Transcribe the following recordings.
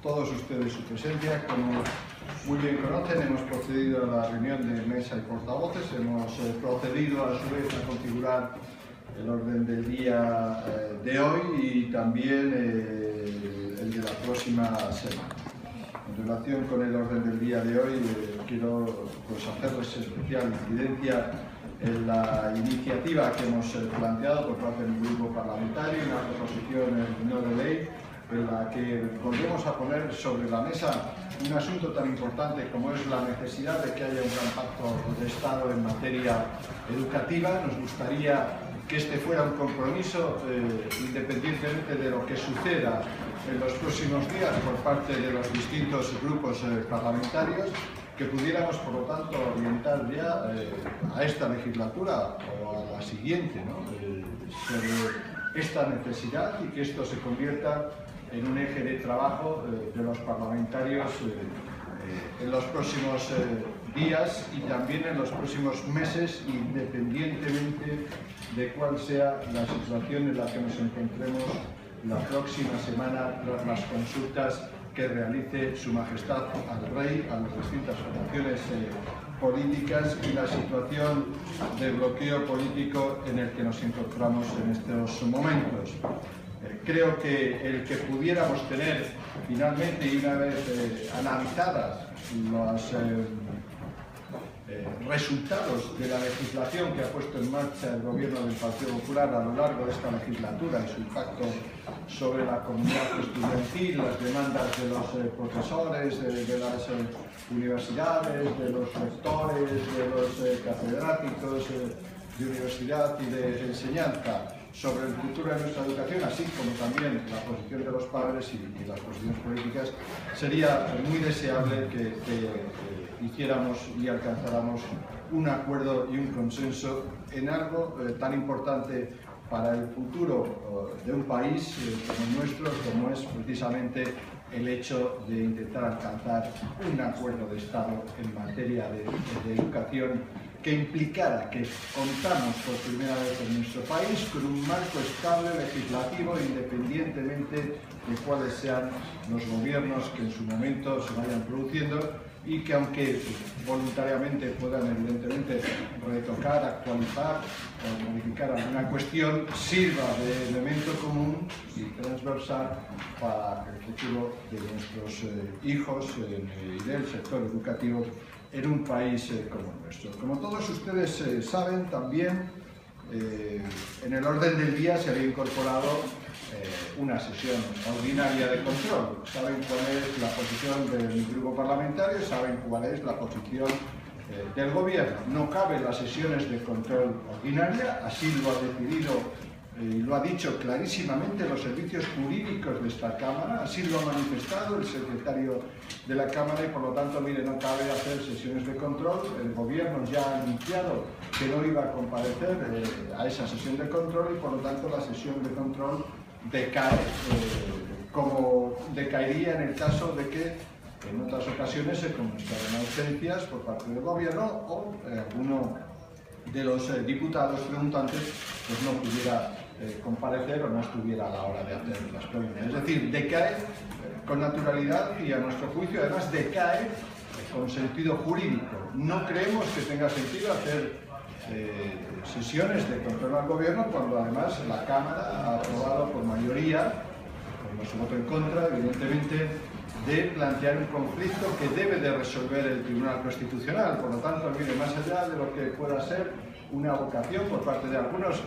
todos ustedes su presencia. Como muy bien conocen, hemos procedido a la reunión de mesa y portavoces, hemos procedido a su vez a configurar el orden del día de hoy y también el de la próxima semana. En relación con el orden del día de hoy, quiero hacerles especial incidencia en la iniciativa que hemos planteado por parte del grupo parlamentario, una proposición no de ley en la que volvemos a poner sobre la mesa un asunto tan importante como es la necesidad de que haya un gran pacto de Estado en materia educativa. Nos gustaría que este fuera un compromiso, independientemente de lo que suceda en los próximos días por parte de los distintos grupos parlamentarios, que pudiéramos, por lo tanto, orientar ya a esta legislatura o a la siguiente, ¿no? Sobre esta necesidad y que esto se convierta en un eje de trabajo de los parlamentarios en los próximos días y también en los próximos meses, independientemente de cuál sea la situación en la que nos encontremos la próxima semana tras las consultas que realice Su Majestad al Rey a las distintas formaciones políticas y la situación de bloqueo político en el que nos encontramos en estos momentos. Creo que el que pudiéramos tener finalmente, y una vez analizadas los resultados de la legislación que ha puesto en marcha el Gobierno del Partido Popular a lo largo de esta legislatura y su impacto sobre la comunidad estudiantil, las demandas de los profesores, de las universidades, de los rectores, de los catedráticos de universidad y de enseñanza sobre el futuro de nuestra educación, así como también la posición de los padres y las posiciones políticas, sería muy deseable que hiciéramos y alcanzáramos un acuerdo y un consenso en algo tan importante para el futuro de un país como el nuestro, como es precisamente el hecho de intentar alcanzar un acuerdo de Estado en materia de educación que implicara que contamos por primera vez en nuestro país con un marco estable legislativo independientemente de cuáles sean los gobiernos que en su momento se vayan produciendo y que, aunque voluntariamente puedan evidentemente retocar, actualizar o modificar alguna cuestión, sirva de elemento común y transversal para el futuro de nuestros hijos y del sector educativo en un país como el nuestro. Como todos ustedes saben, también en el orden del día se había incorporado una sesión ordinaria de control. Saben cuál es la posición del grupo parlamentario, saben cuál es la posición del Gobierno. No caben las sesiones de control ordinaria, así lo ha decidido y lo ha dicho clarísimamente los servicios jurídicos de esta Cámara, así lo ha manifestado el secretario de la Cámara y por lo tanto, mire, no cabe hacer sesiones de control. El Gobierno ya ha anunciado que no iba a comparecer a esa sesión de control y por lo tanto la sesión de control decae, como decaería en el caso de que en otras ocasiones se comunicaran ausencias por parte del Gobierno o alguno de los diputados preguntantes pues no pudiera comparecer o no estuviera a la hora de hacer las preguntas. Es decir, decae con naturalidad y a nuestro juicio además decae con sentido jurídico. No creemos que tenga sentido hacer sesiones de control al Gobierno cuando además la Cámara ha aprobado por mayoría, con su voto en contra, evidentemente, de plantear un conflicto que debe de resolver el Tribunal Constitucional. Por lo tanto, mire, más allá de lo que pueda ser una vocación por parte de algunos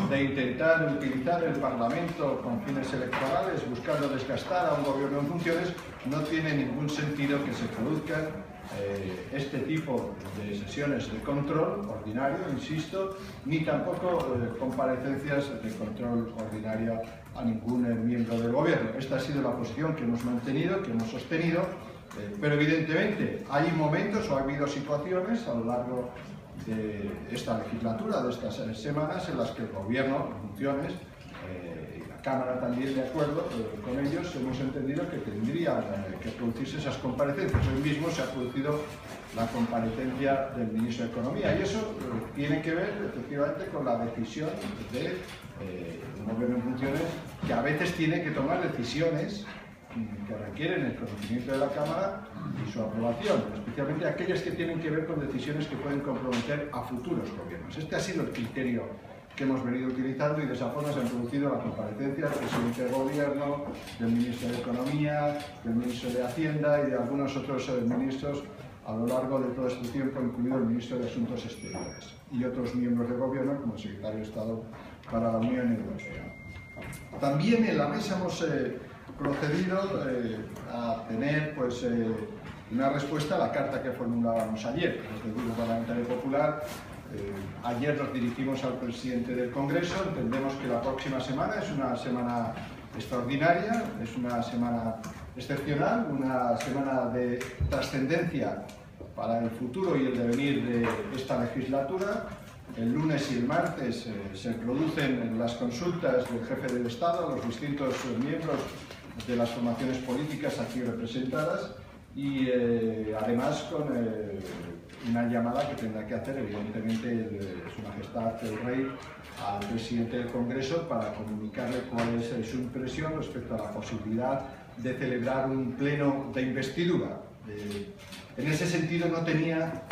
de intentar utilizar el Parlamento con fines electorales, buscando desgastar a un gobierno en funciones, no tiene ningún sentido que se produzcan este tipo de sesiones de control ordinario, insisto, ni tampoco comparecencias de control ordinario a ningún miembro del Gobierno. Esta ha sido la posición que hemos mantenido, que hemos sostenido, pero evidentemente hay momentos o ha habido situaciones a lo largo de esta legislatura, de estas semanas, en las que el Gobierno, en funciones, y la Cámara también de acuerdo con ellos, hemos entendido que tendrían que producirse esas comparecencias. Hoy mismo se ha producido la comparecencia del Ministro de Economía y eso tiene que ver efectivamente con la decisión de un Gobierno en funciones que a veces tiene que tomar decisiones que requieren el conocimiento de la Cámara y su aprobación, especialmente aquellas que tienen que ver con decisiones que pueden comprometer a futuros gobiernos. Este ha sido el criterio que hemos venido utilizando y de esa forma se han producido la comparecencia del presidente del Gobierno, del ministro de Economía, del ministro de Hacienda y de algunos otros ministros a lo largo de todo este tiempo, incluido el ministro de Asuntos Exteriores y otros miembros del Gobierno, como el secretario de Estado para la Unión Europea. También en la mesa hemos procedido a tener una respuesta a la carta que formulábamos ayer desde el Grupo Parlamentario Popular. Ayer nos dirigimos al presidente del Congreso. Entendemos que la próxima semana es una semana extraordinaria, es una semana excepcional, una semana de trascendencia para el futuro y el devenir de esta legislatura. El lunes y el martes se producen las consultas del jefe del Estado a los distintos miembros de las formaciones políticas aquí representadas y además con una llamada que tendrá que hacer evidentemente Su Majestad el Rey al presidente del Congreso para comunicarle cuál es su impresión respecto a la posibilidad de celebrar un pleno de investidura. En ese sentido no tenía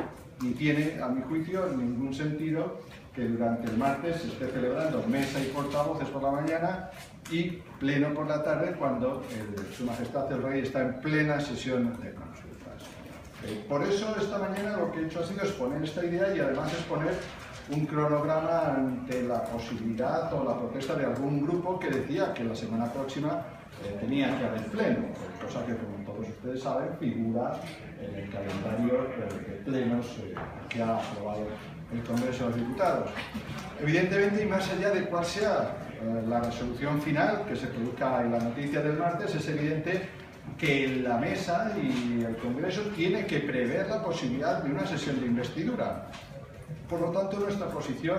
ni tiene, a mi juicio, ningún sentido que durante el martes se esté celebrando mesa y portavoces por la mañana y pleno por la tarde cuando Su Majestad el Rey está en plena sesión de consultas. Por eso esta mañana lo que he hecho ha sido exponer esta idea y además exponer un cronograma ante la posibilidad o la protesta de algún grupo que decía que la semana próxima tenía que haber pleno, cosa que, como todos ustedes saben, figura en el calendario de plenos que ha aprobado el Congreso de los Diputados. Evidentemente, y más allá de cuál sea la resolución final que se produzca en la noticia del martes, es evidente que la mesa y el Congreso tiene que prever la posibilidad de una sesión de investidura. Por lo tanto, nuestra posición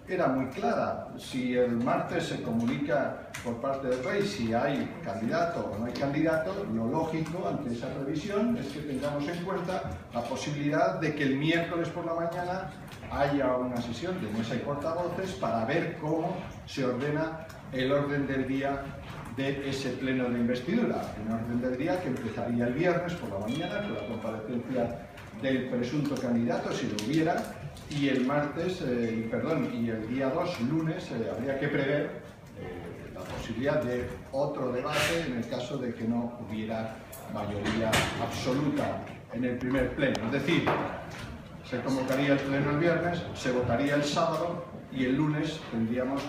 era muy clara. Si el martes se comunica por parte del Rey si hay candidato o no hay candidato, lo lógico ante esa previsión es que tengamos en cuenta la posibilidad de que el miércoles por la mañana haya una sesión de mesa y portavoces para ver cómo se ordena el orden del día de ese pleno de investidura. Un orden del día que empezaría el viernes por la mañana con la comparecencia del presunto candidato, si lo hubiera, y el martes, y el día 2, lunes, habría que prever la posibilidad de otro debate en el caso de que no hubiera mayoría absoluta en el primer pleno. Es decir, se convocaría el pleno el viernes, se votaría el sábado y el lunes tendríamos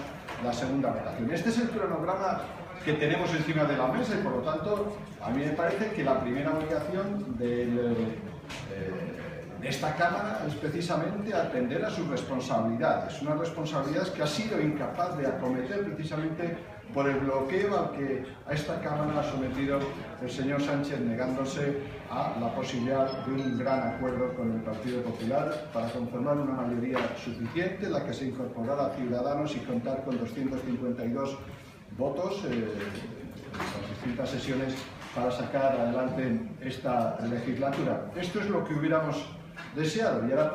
la segunda votación. Este es el cronograma que tenemos encima de la mesa y por lo tanto a mí me parece que la primera obligación de esta Cámara es precisamente atender a sus responsabilidades, unas responsabilidades que ha sido incapaz de acometer precisamente por el bloqueo al que a esta Cámara ha sometido el señor Sánchez, negándose a la posibilidad de un gran acuerdo con el Partido Popular para conformar una mayoría suficiente, la que se incorporara a Ciudadanos y contar con 252 votos en las distintas sesiones para sacar adelante esta legislatura. Esto es lo que hubiéramos deseado y ahora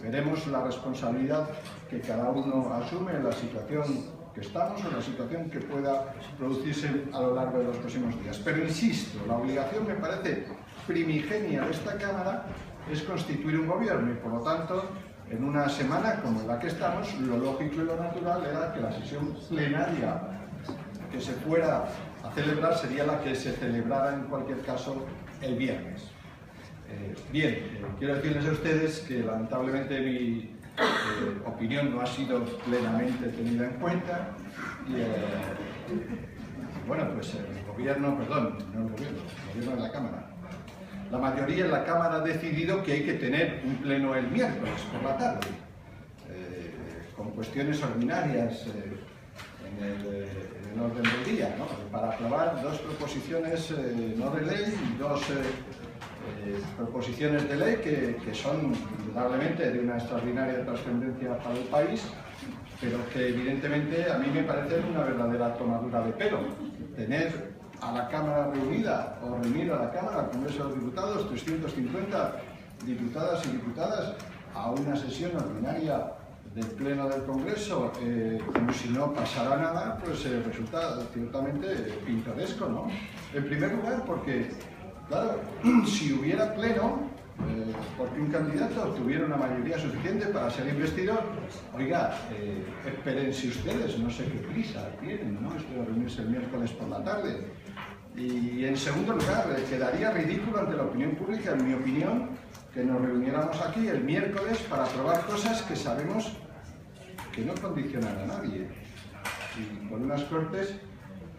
veremos la responsabilidad que cada uno asume en la situación que estamos o en la situación que pueda producirse a lo largo de los próximos días. Pero insisto, la obligación me parece primigenia de esta Cámara es constituir un gobierno y por lo tanto en una semana como en la que estamos lo lógico y lo natural era que la sesión plenaria que se fuera a celebrar sería la que se celebrara en cualquier caso el viernes. Quiero decirles a ustedes que lamentablemente mi opinión no ha sido plenamente tenida en cuenta y el gobierno de la Cámara. La mayoría en la Cámara ha decidido que hay que tener un pleno el miércoles por la tarde, con cuestiones ordinarias en el orden del día, ¿no? Para aprobar dos proposiciones no de ley y dos proposiciones de ley que son indudablemente de una extraordinaria trascendencia para el país, pero que evidentemente a mí me parece una verdadera tomadura de pelo. Tener a la Cámara reunida o reunir a la Cámara, al Congreso de los Diputados, 350 diputadas y diputadas a una sesión ordinaria del Pleno del Congreso, como si no pasara nada, pues resulta ciertamente pintoresco, ¿no? En primer lugar, porque, claro, si hubiera Pleno, porque un candidato tuviera una mayoría suficiente para ser investido, oiga, espérense ustedes, no sé qué prisa tienen, ¿no? Esto de reunirse el miércoles por la tarde. Y en segundo lugar, quedaría ridículo ante la opinión pública, en mi opinión, que nos reuniéramos aquí el miércoles para aprobar cosas que sabemos que no condicionan a nadie. Y con unas Cortes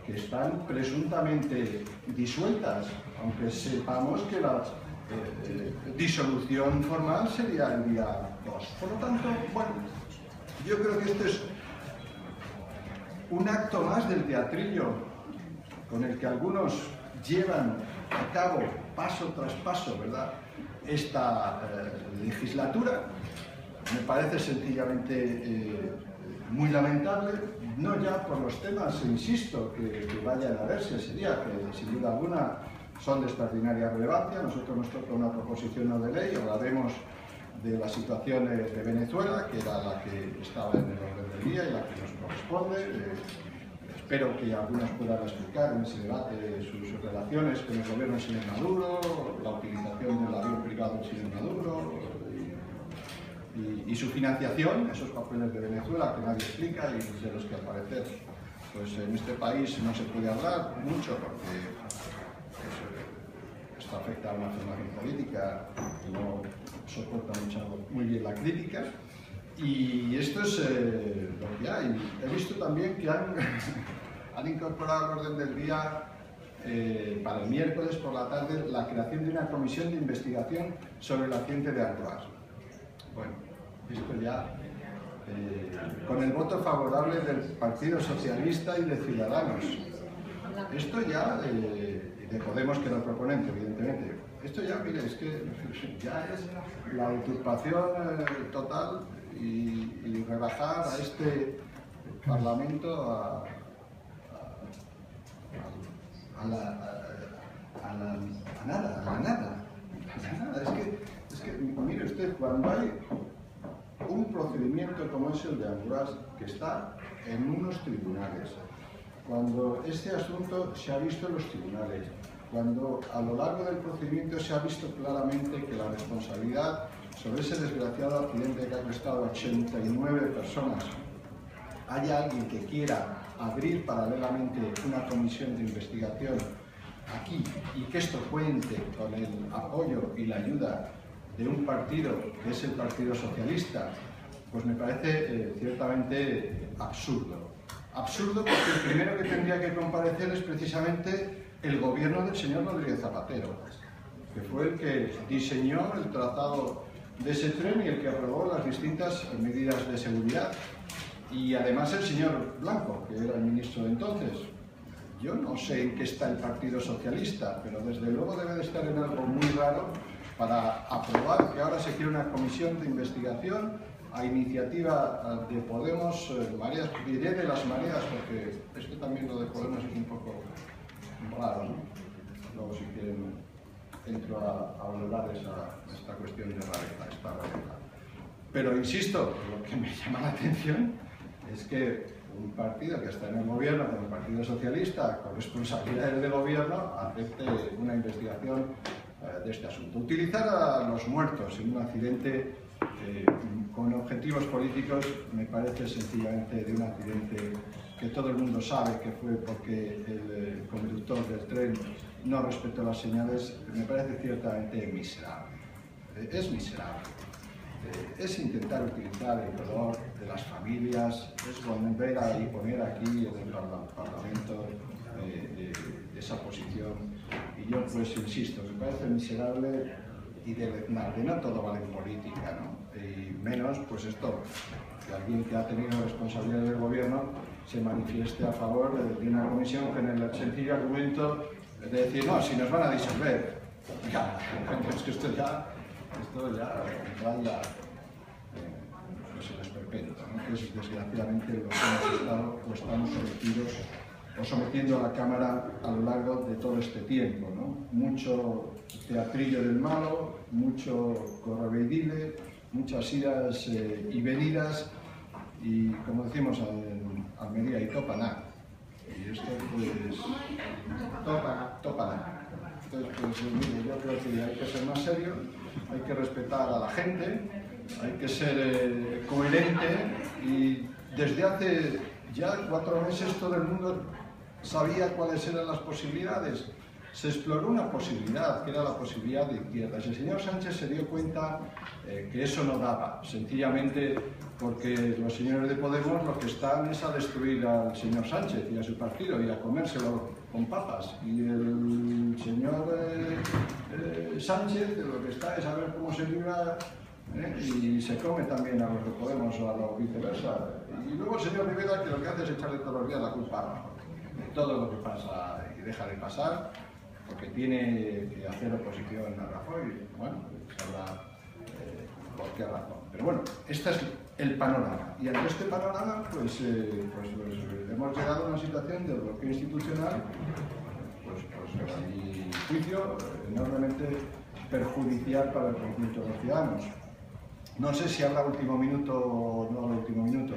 que están presuntamente disueltas, aunque sepamos que la disolución formal sería el día 2. Por lo tanto, bueno, yo creo que esto es un acto más del teatrillo con el que algunos llevan a cabo paso tras paso, ¿verdad?, esta legislatura. Me parece sencillamente muy lamentable, no ya por los temas, insisto, que vayan a verse ese día, que sin duda alguna son de extraordinaria relevancia. Nosotros nos toca una proposición no de ley, hablaremos de la situación de Venezuela, que era la que estaba en el orden del día y la que nos corresponde. Espero que algunos puedan explicar en ese debate sus relaciones con el gobierno del señor Maduro, la utilización del avión privado del señor Maduro y su financiación, esos papeles de Venezuela que nadie explica y de los que al parecer pues, en este país no se puede hablar mucho porque esto afecta a una formación política que no soporta muy bien la crítica. Y esto es lo que hay. He visto también que han incorporado al orden del día para el miércoles por la tarde la creación de una comisión de investigación sobre el accidente de Angrois. Bueno, esto ya con el voto favorable del Partido Socialista y de Ciudadanos. Esto ya, de Podemos, que lo proponente, evidentemente. Esto ya, mire, es que ya es la usurpación total y rebajar a este Parlamento a la nada. Es que, mire usted, cuando hay un procedimiento como es el de Angrois, que está en unos tribunales, cuando este asunto se ha visto en los tribunales, cuando a lo largo del procedimiento se ha visto claramente que la responsabilidad sobre ese desgraciado accidente que ha costado 89 personas, hay alguien que quiera abrir paralelamente una comisión de investigación aquí y que esto cuente con el apoyo y la ayuda de un partido que es el Partido Socialista, pues me parece ciertamente absurdo. Absurdo porque el primero que tendría que comparecer es precisamente el gobierno del señor Rodríguez Zapatero, que fue el que diseñó el trazado de ese tren y el que aprobó las distintas medidas de seguridad. Y además el señor Blanco, que era el ministro de entonces. Yo no sé en qué está el Partido Socialista, pero desde luego debe de estar en algo muy raro para aprobar que ahora se quiere una comisión de investigación a iniciativa de Podemos, Mareas, diré de las Mareas, porque esto también lo de Podemos es un poco raro, ¿no? Luego si quieren entro a valorar esta cuestión de rareza, esta rareza. Pero insisto, lo que me llama la atención es que un partido que está en el gobierno, como el Partido Socialista, con responsabilidades de gobierno, acepte una investigación de este asunto. Utilizar a los muertos en un accidente con objetivos políticos me parece sencillamente de un accidente que todo el mundo sabe que fue porque el conductor del tren no respetó las señales, me parece ciertamente miserable. Es miserable. Es intentar utilizar el dolor de las familias, es volver a poner aquí en el Parlamento esa posición. Y yo pues insisto, me parece miserable y deleznable. No todo vale en política, ¿no? Y menos pues esto, que alguien que ha tenido responsabilidad del gobierno se manifieste a favor de una comisión con el sencillo argumento de decir, no, si nos van a disolver. Ya, es que esto ya vaya pues el esperpento, ¿no? Que es desgraciadamente lo que hemos estado o estamos sometidos o sometiendo a la Cámara a lo largo de todo este tiempo, ¿no? Mucho teatrillo del malo, mucho correveidile, muchas idas y venidas y como decimos en Almería, y topa nada. Y esto pues topa nada. Entonces, pues mire, yo creo que hay que ser más serio, hay que respetar a la gente, hay que ser coherente, y desde hace ya 4 meses todo el mundo sabía cuáles eran las posibilidades. Se exploró una posibilidad, que era la posibilidad de izquierdas. El señor Sánchez se dio cuenta que eso no daba, sencillamente porque los señores de Podemos lo que están es a destruir al señor Sánchez y a su partido y a comérselo con papas. Y el señor Sánchez lo que está es a ver cómo se libra y se come también a los de Podemos o a los viceversa. Y luego el señor Rivera, que lo que hace es echarle todos los días la culpa de todo lo que pasa y deja de pasar, porque tiene que hacer oposición a Rajoy. Bueno, sabrá por qué razón. Pero bueno, este es el panorama. Y ante este panorama, pues hemos llegado a una situación de bloqueo institucional, pues a mi juicio, enormemente perjudicial para el conjunto de los ciudadanos. No sé si habla último minuto o no habla último minuto.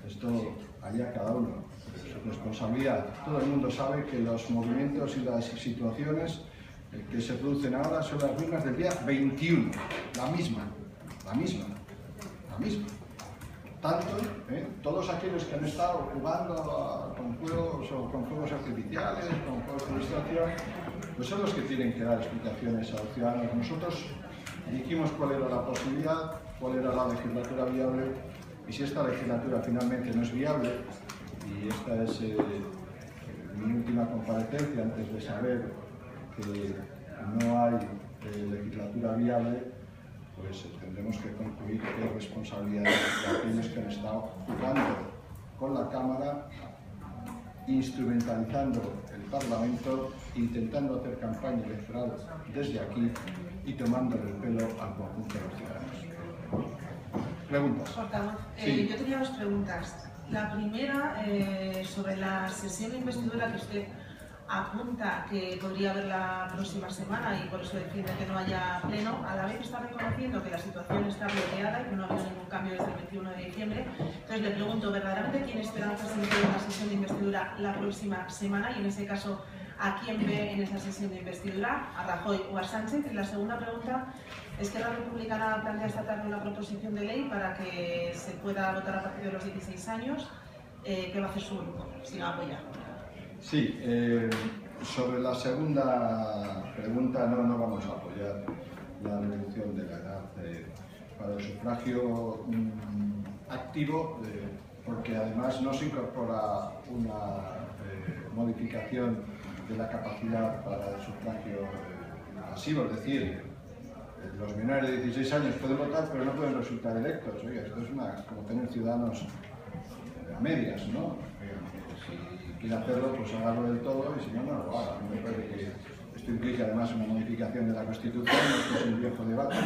Esto allá cada uno. Su responsabilidad. Todo el mundo sabe que los movimientos y las situaciones que se producen ahora son las mismas del día 21, la misma. Tanto, todos aquellos que han estado jugando con fuegos artificiales, con juegos de distracción, pues son los que tienen que dar explicaciones a los ciudadanos. Nosotros dijimos cuál era la posibilidad, cuál era la legislatura viable, y si esta legislatura finalmente no es viable, y esta es mi última comparecencia antes de saber que no hay legislatura viable, pues tendremos que concluir que es responsabilidad de aquellos que han estado jugando con la Cámara, instrumentalizando el Parlamento, intentando hacer campaña electoral desde aquí y tomándole el pelo al conjunto de los ciudadanos. ¿Preguntas? Portavoz, Sí. yo tenía 2 preguntas. La primera, sobre la sesión de investidura que usted apunta que podría haber la próxima semana y por eso defiende que no haya pleno, a la vez está reconociendo que la situación está bloqueada y que no ha habido ningún cambio desde el 21 de diciembre. Entonces le pregunto, ¿verdaderamente tiene esperanzas de que una sesión de investidura la próxima semana? Y en ese caso, ¿a quién ve en esa sesión de investidura? ¿A Rajoy o a Sánchez? Y la segunda pregunta es que la Republicana plantea esta tarde una proposición de ley para que se pueda votar a partir de los 16 años. ¿Qué va a hacer su grupo si la apoya? Sí, sobre la segunda pregunta, no vamos a apoyar la reducción de la edad para el sufragio activo, porque además no se incorpora una modificación de la capacidad para el sufragio pasivo, es decir, los menores de 16 años pueden votar pero no pueden resultar electos. Oiga, esto es como tener ciudadanos a medias, ¿no? Si quiere hacerlo, pues hágalo del todo, y si no, no lo haga. A mí me parece que esto implica además una modificación de la Constitución, esto es un viejo debate,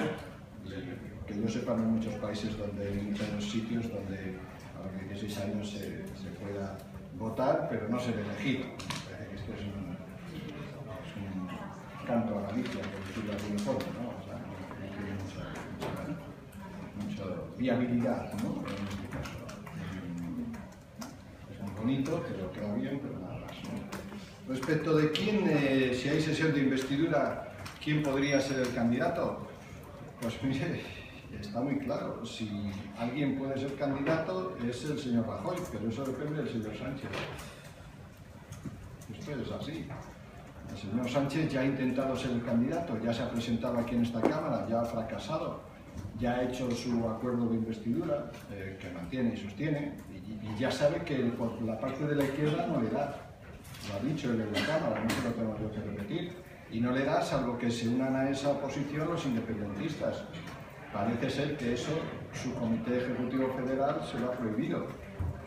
que yo sepa, en muchos países, en muchos sitios donde a los 16 años se pueda votar, pero no ser elegido. Me parece que esto es un canto a Galicia, por decirlo de alguna forma, ¿no? O sea, no tiene mucha viabilidad, ¿no? En este caso. Es muy bonito, pero queda bien, pero nada más, ¿no? Respecto de quién, si hay sesión de investidura, ¿quién podría ser el candidato? Pues mire, está muy claro. Si alguien puede ser candidato es el señor Rajoy, pero eso depende del señor Sánchez. Esto es así. El señor Sánchez ya ha intentado ser el candidato, ya se ha presentado aquí en esta Cámara, ya ha fracasado, ya ha hecho su acuerdo de investidura, que mantiene y sostiene, y ya sabe que por la parte de la izquierda no le da. Lo ha dicho él en la Cámara, no se lo tengo yo que repetir. Y no le da, salvo que se unan a esa oposición los independentistas. Parece ser que eso su Comité Ejecutivo Federal se lo ha prohibido.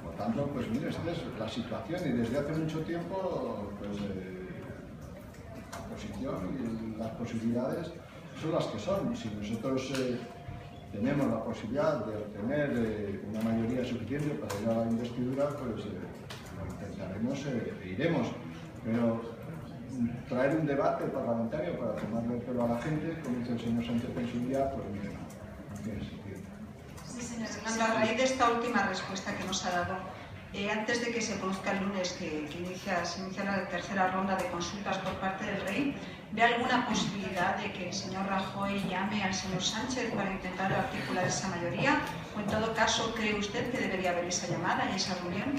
Por tanto, pues mire, esta es la situación, y desde hace mucho tiempo, pues la oposición y las posibilidades son las que son. Si nosotros tenemos la posibilidad de obtener una mayoría suficiente para ir a la investidura, pues lo intentaremos e iremos. Pero traer un debate parlamentario para tomarle el pelo a la gente, como dice el señor Sánchez en su día, pues mire, no tiene sentido. Sí, señor Hernando, a raíz de esta última respuesta que nos ha dado, antes de que se produzca el lunes, que se inicia la tercera ronda de consultas por parte del Rey, ¿ve alguna posibilidad de que el señor Rajoy llame al señor Sánchez para intentar articular esa mayoría? ¿O en todo caso cree usted que debería haber esa llamada y esa reunión?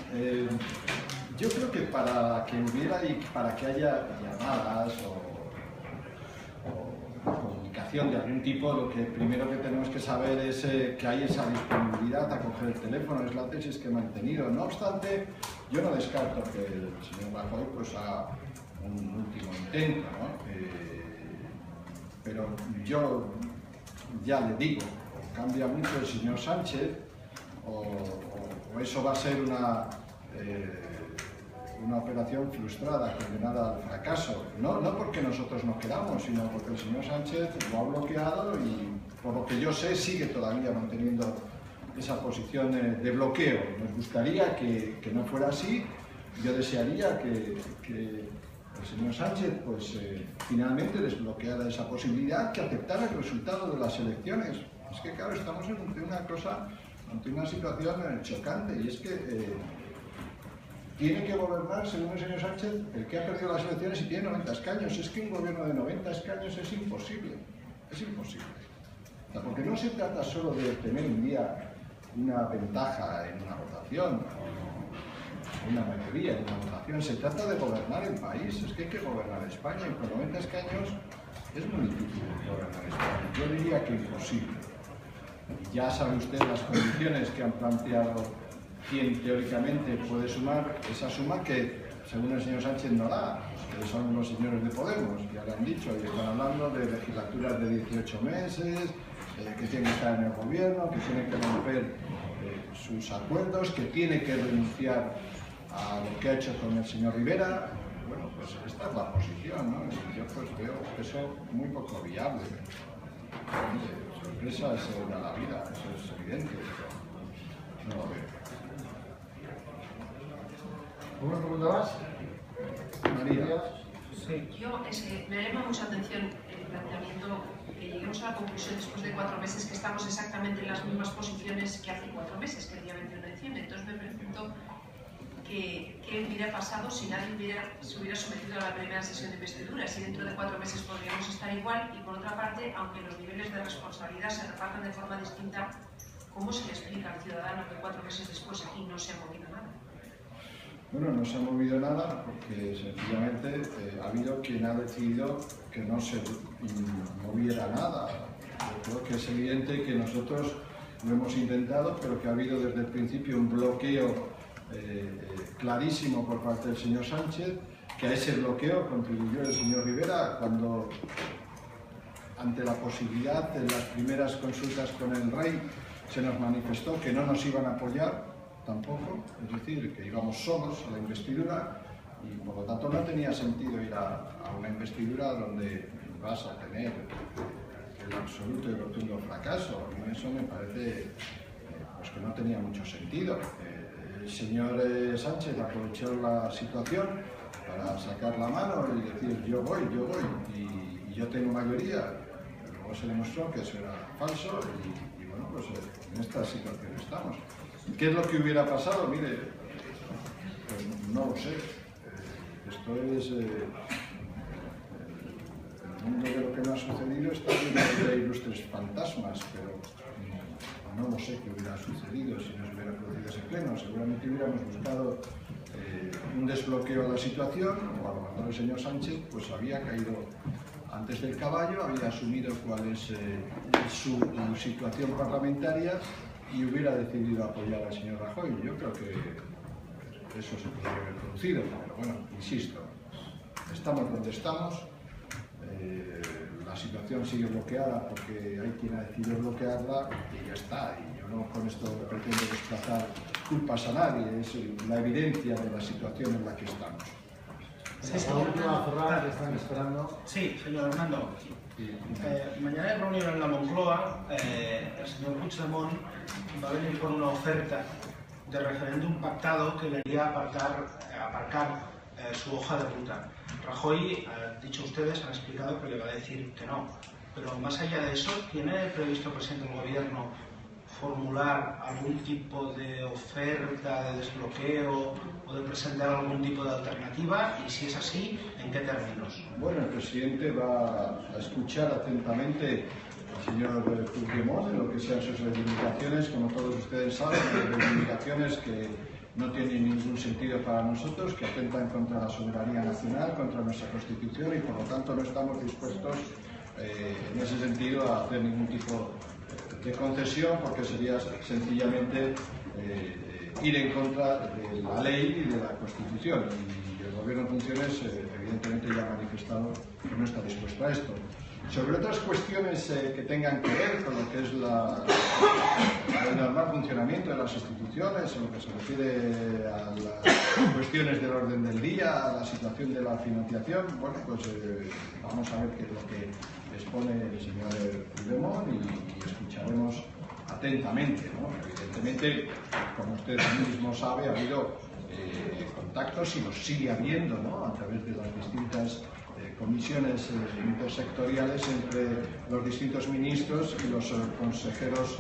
Yo creo que para que hubiera y para que haya llamadas o comunicación de algún tipo, lo que primero que tenemos que saber es que hay esa disponibilidad a coger el teléfono, es la tesis que he mantenido. No obstante, yo no descarto que el señor Rajoy pues haga un último intento, ¿no? Pero yo ya le digo, o cambia mucho el señor Sánchez o eso va a ser una operación frustrada, condenada al fracaso. No porque nosotros no queramos, sino porque el señor Sánchez lo ha bloqueado y, por lo que yo sé, sigue todavía manteniendo esa posición de bloqueo. Nos gustaría que no fuera así. Yo desearía que el señor Sánchez pues, finalmente desbloqueara esa posibilidad, que aceptara el resultado de las elecciones. Es que, claro, estamos ante una situación chocante, y es que tiene que gobernar, según el señor Sánchez, el que ha perdido las elecciones y tiene 90 escaños. Es que un gobierno de 90 escaños es imposible. Es imposible. O sea, porque no se trata solo de obtener un día una ventaja en una votación, o una mayoría en una votación. Se trata de gobernar el país. Es que hay que gobernar España, y con 90 escaños es muy difícil gobernar España. Yo diría que imposible. Ya sabe usted las condiciones que han planteado quien teóricamente puede sumar, esa suma que, según el señor Sánchez, no da, que son los señores de Podemos, ya le han dicho, y están hablando de legislaturas de 18 meses, que tiene que estar en el gobierno, que tiene que romper sus acuerdos, que tiene que renunciar a lo que ha hecho con el señor Rivera. Bueno, pues esta es la posición, ¿no? Y yo pues veo eso muy poco viable. Sorpresa se da la vida, eso es evidente, pero no lo veo. ¿Alguna pregunta más? María. Sí. Me llama mucha atención el planteamiento que lleguemos a la conclusión después de 4 meses que estamos exactamente en las mismas posiciones que hace 4 meses, que el día 21 de diciembre. Entonces me pregunto qué hubiera pasado si nadie se hubiera sometido a la primera sesión de investidura, si dentro de 4 meses podríamos estar igual. Y por otra parte, aunque los niveles de responsabilidad se repartan de forma distinta, ¿cómo se le explica al ciudadano que 4 meses después aquí no se ha movido nada? Bueno, no se ha movido nada porque sencillamente ha habido quien ha decidido que no se moviera nada. Yo creo que es evidente que nosotros lo hemos intentado, pero que ha habido desde el principio un bloqueo clarísimo por parte del señor Sánchez, que a ese bloqueo contribuyó el señor Rivera cuando, ante la posibilidad de las primeras consultas con el Rey, se nos manifestó que no nos iban a apoyar tampoco, es decir, que íbamos solos a la investidura, y por lo tanto no tenía sentido ir a una investidura donde vas a tener el absoluto y rotundo fracaso. Y eso me parece pues que no tenía mucho sentido. El señor Sánchez aprovechó la situación para sacar la mano y decir yo voy, y yo tengo mayoría. Luego se demostró que eso era falso y bueno, pues en esta situación estamos. ¿Qué es lo que hubiera pasado? Mire, pues no lo sé. Esto es... el mundo de lo que no ha sucedido está lleno de ilustres fantasmas, pero no lo sé qué hubiera sucedido si no se hubiera producido ese pleno. Seguramente hubiéramos buscado un desbloqueo de la situación, o a lo mejor el señor Sánchez pues había caído antes del caballo, había asumido cuál es su situación parlamentaria y hubiera decidido apoyar al señor Rajoy. Yo creo que eso se podría haber producido, pero bueno, insisto, estamos donde estamos, la situación sigue bloqueada porque hay quien ha decidido bloquearla y ya está. Y yo no con esto pretendo desplazar culpas a nadie, es la evidencia de la situación en la que estamos. Sí, la última cerrada que están esperando. Sí, señor Hernando. Mañana hay reunión en la Moncloa. El señor Puigdemont va a venir con una oferta de referéndum pactado que le haría aparcar su hoja de ruta. Rajoy, dicho ustedes, han explicado que le va a decir que no. Pero más allá de eso, ¿tiene previsto el presidente del gobierno formular algún tipo de oferta de desbloqueo o de presentar algún tipo de alternativa? Y si es así, ¿en qué términos? Bueno, el presidente va a escuchar atentamente al señor Puigdemont en lo que sean sus reivindicaciones. Como todos ustedes saben, reivindicaciones que no tienen ningún sentido para nosotros, que atentan contra la soberanía nacional, contra nuestra Constitución, y por lo tanto no estamos dispuestos en ese sentido a hacer ningún tipo de concesión, porque sería sencillamente ir en contra de la ley y de la Constitución. Y el Gobierno en funciones evidentemente ya ha manifestado que no está dispuesto a esto. Sobre otras cuestiones que tengan que ver con lo que es el normal funcionamiento de las instituciones, en lo que se refiere a las cuestiones del orden del día, a la situación de la financiación, bueno, pues vamos a ver qué es lo que expone el señor Puigdemont y escucharemos atentamente, ¿no? Evidentemente, como usted mismo sabe, ha habido contactos y los sigue habiendo, ¿no?, a través de las distintas comisiones intersectoriales entre los distintos ministros y los consejeros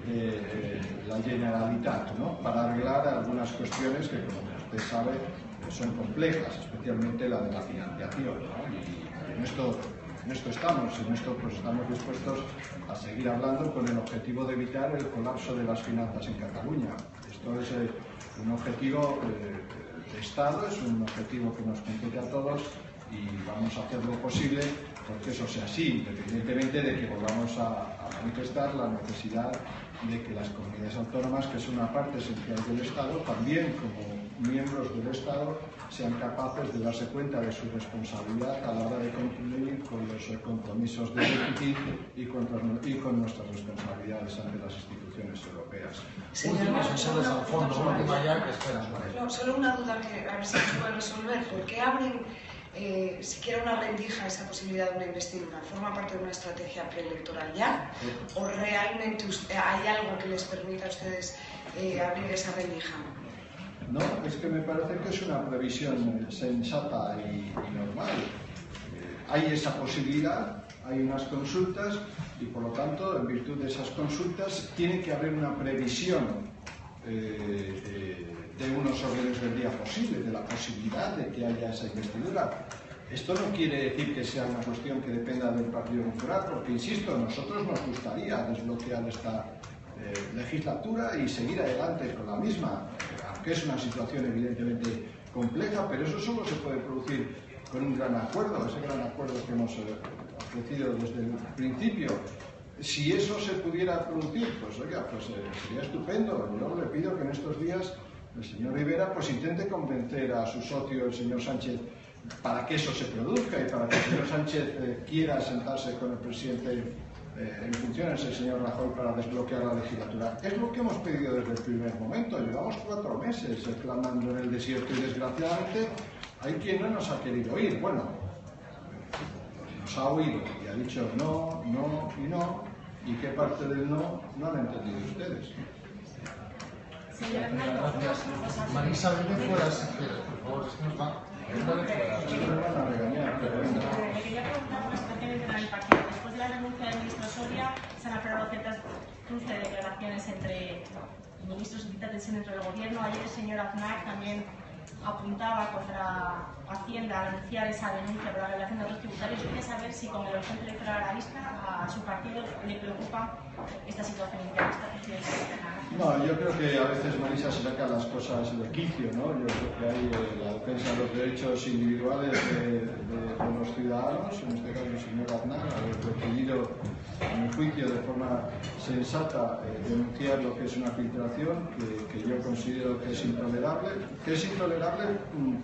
de la Generalitat, ¿no?, para arreglar algunas cuestiones que, como usted sabe, son complejas, especialmente la de la financiación, ¿no? Y en esto estamos pues estamos dispuestos a seguir hablando con el objetivo de evitar el colapso de las finanzas en Cataluña. Esto es un objetivo de Estado, es un objetivo que nos compete a todos, y vamos a hacer lo posible porque eso sea así, independientemente de que volvamos a manifestar la necesidad de que las comunidades autónomas, que son una parte esencial del Estado, también como miembros del Estado, sean capaces de darse cuenta de su responsabilidad a la hora de cumplir con los compromisos de déficit y con nuestras responsabilidades ante las instituciones europeas. Últimas sesiones al fondo, última ya, que esperan. No, solo una duda que a ver si se puede resolver. ¿Por qué abren siquiera una rendija a esa posibilidad de una investidura? ¿Forma parte de una estrategia preelectoral ya? ¿O realmente hay algo que les permita a ustedes abrir esa rendija? No, es que me parece que es una previsión sensata y normal. Hay esa posibilidad, hay unas consultas y por lo tanto, en virtud de esas consultas, tiene que haber una previsión de unos órdenes del día posible, de la posibilidad de que haya esa investidura. Esto no quiere decir que sea una cuestión que dependa del Partido Popular, porque, insisto, a nosotros nos gustaría desbloquear esta legislatura y seguir adelante con la misma, aunque es una situación evidentemente compleja, pero eso solo se puede producir con un gran acuerdo, ese gran acuerdo que hemos ofrecido desde el principio. Si eso se pudiera producir, pues oiga, pues sería estupendo. Yo le pido que en estos días el señor Rivera pues intente convencer a su socio, el señor Sánchez, para que eso se produzca y para que el señor Sánchez quiera sentarse con el presidente en funciones, el señor Rajoy, para desbloquear la legislatura. Es lo que hemos pedido desde el primer momento. Llevamos 4 meses clamando en el desierto y desgraciadamente hay quien no nos ha querido oír. Bueno, nos ha oído y ha dicho no, no y no, y qué parte del no han entendido ustedes. Marisa, vete fuera si quieres, por favor, es que nos van a regañar. Le quería preguntar por las situaciones del partido. Después de la renuncia del ministro Soria, se han aprobado ciertas cruces de declaraciones entre ministros y dentro del gobierno. Ayer el señor Aznar también apuntaba contra Hacienda al anunciar esa denuncia por la revelación de datos tributarios. Yo quería saber si con el horizonte electoral a la vista a su partido le preocupa esta situación interna, esta cuestión interna. No, yo creo que a veces, Marisa, se sacan las cosas de quicio, ¿no? Yo creo que hay la defensa de los derechos individuales de los ciudadanos, en este caso el señor Aznar, ha decidido, a mi juicio, de forma sensata, denunciar lo que es una filtración que yo considero que es intolerable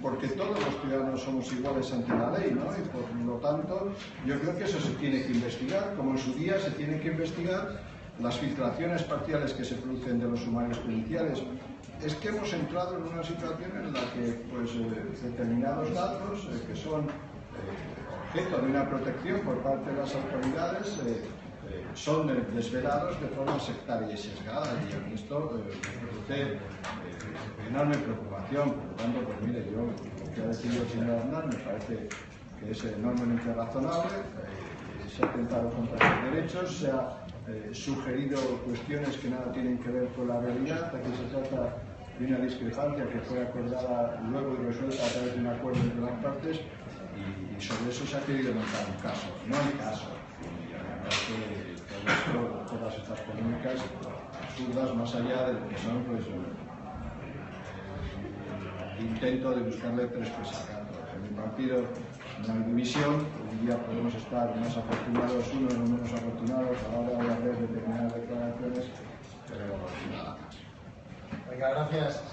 porque todos los ciudadanos somos iguales ante la ley, ¿no? Y por lo tanto, yo creo que eso se tiene que investigar, como en su día se tiene que investigar las filtraciones parciales que se producen de los sumarios periciales. Es que hemos entrado en una situación en la que pues, determinados datos que son objeto de una protección por parte de las autoridades son desvelados de forma sectaria y sesgada, y a mí esto me produce enorme preocupación. Por lo tanto, pues mire, yo lo que ha decidido el señor Aznar me parece que es enormemente razonable. Se ha atentado contra sus derechos, se ha sugerido cuestiones que nada tienen que ver con la realidad. Aquí se trata de una discrepancia que fue acordada luego y resuelta a través de un acuerdo entre las partes, y sobre eso se ha querido montar un caso. No hay caso. Y además que todas estas polémicas absurdas, más allá de lo que son, pues, el intento de buscarle tres que sacar. En mi partido no hay división. Un día podemos estar más afortunados unos o menos afortunados a la hora de hacer determinadas declaraciones, pero nada más. Venga, gracias.